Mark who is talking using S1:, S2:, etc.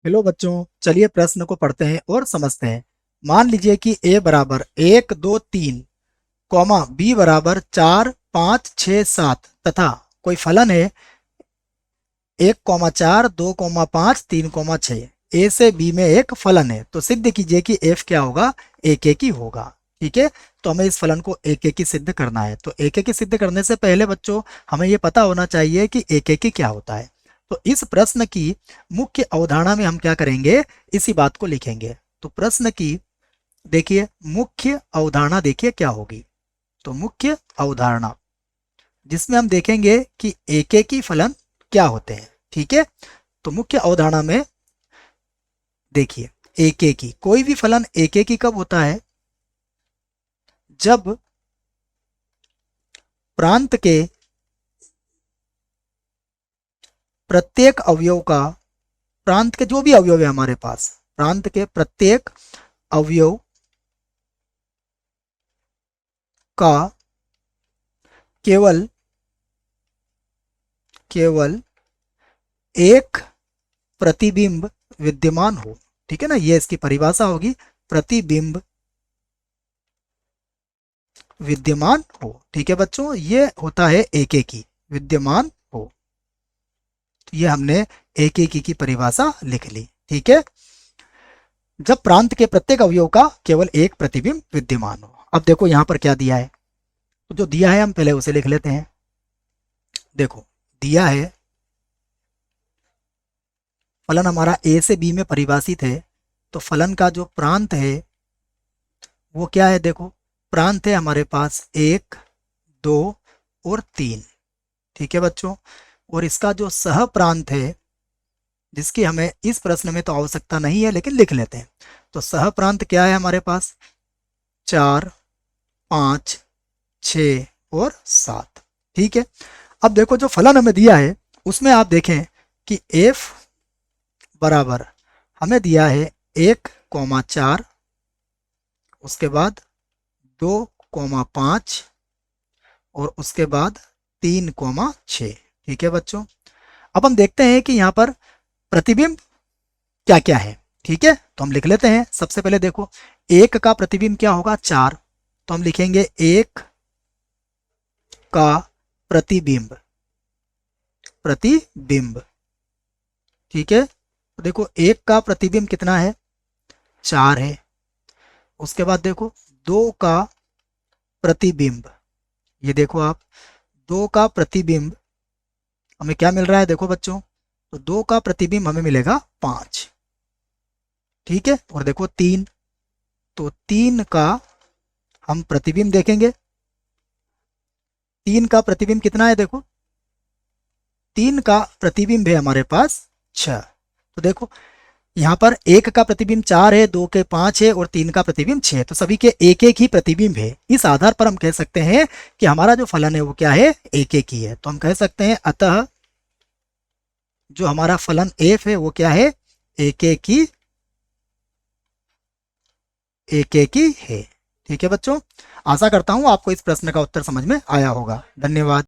S1: Hello बच्चों, चलिए प्रश्न को पढ़ते हैं और समझते हैं। मान लीजिए कि a बराबर 1 2 3 कॉमा b बराबर 4 5 6 7 तथा कोई फलन है 1 4 2 5 3 6। ए से बी में एक फलन है तो सिद्ध कीजिए कि f क्या होगा, एक एक ही होगा। ठीक है, तो हमें इस फलन को एक एक ही सिद्ध करना है। तो एक एक ही सिद्ध करने से पहले बच्चों हमें ये पता होना चाहिए कि एक एक ही क्या होता है। तो इस प्रश्न की मुख्य अवधारणा में हम क्या करेंगे, इसी बात को लिखेंगे। तो प्रश्न की देखिए मुख्य अवधारणा देखिए क्या होगी। तो मुख्य अवधारणा जिसमें हम देखेंगे कि एक एक ही फलन क्या होते हैं। ठीक है, तो मुख्य अवधारणा में देखिए एक एक ही, कोई भी फलन एक एक ही कब होता है, जब प्रांत के प्रत्येक अवयव का, प्रांत के जो भी अवयव है हमारे पास, प्रांत के प्रत्येक अवयव का केवल एक प्रतिबिंब विद्यमान हो। ठीक है ना, ये इसकी परिभाषा होगी, प्रतिबिंब विद्यमान हो। ठीक है बच्चों, ये होता है एक एक ही विद्यमान हो। तो ये हमने एक एक ही की परिभाषा लिख ली। ठीक है, जब प्रांत के प्रत्येक अवयव का केवल एक प्रतिबिंब विद्यमान हो। अब देखो यहां पर क्या दिया है, तो जो दिया है हम पहले उसे लिख लेते हैं। देखो दिया है फलन हमारा ए से बी में परिभाषित है, तो फलन का जो प्रांत है वो क्या है, देखो प्रांत है हमारे पास 1 2 और 3। ठीक है बच्चों, और इसका जो सह प्रांत है जिसकी हमें इस प्रश्न में तो आवश्यकता नहीं है लेकिन लिख लेते हैं। तो सह प्रांत क्या है हमारे पास, 4 5 6 और 7। ठीक है, अब देखो जो फलन हमें दिया है उसमें आप देखें कि f बराबर हमें दिया है 1 4, उसके बाद 2 5 और उसके बाद 3 6। ठीक है बच्चों, अब हम देखते हैं कि यहाँ पर प्रतिबिंब क्या क्या है। ठीक है, तो हम लिख लेते हैं। सबसे पहले देखो एक का प्रतिबिंब क्या होगा, 4, तो हम लिखेंगे एक का प्रतिबिंब, प्रतिबिंब। ठीक है, तो देखो एक का प्रतिबिंब कितना है, 4 है। उसके बाद देखो 2 का प्रतिबिंब, ये देखो आप 2 का प्रतिबिंब हमें क्या मिल रहा है, देखो बच्चों, तो 2 का प्रतिबिंब हमें मिलेगा 5। ठीक है, और देखो 3, तो 3 का हम प्रतिबिंब देखेंगे, 3 का प्रतिबिंब कितना है, देखो 3 का प्रतिबिंब है हमारे पास 6। तो देखो यहाँ पर एक का प्रतिबिंब 4 है, 2 के 5 है और 3 का प्रतिबिंब 6, तो सभी के एक एक ही प्रतिबिंब है। इस आधार पर हम कह सकते हैं कि हमारा जो फलन है वो क्या है, एक एक ही है। तो हम कह सकते हैं अतः जो हमारा फलन f है वो क्या है, एक एक ही है। ठीक है बच्चों, आशा करता हूं आपको इस प्रश्न का उत्तर समझ में आया होगा। धन्यवाद।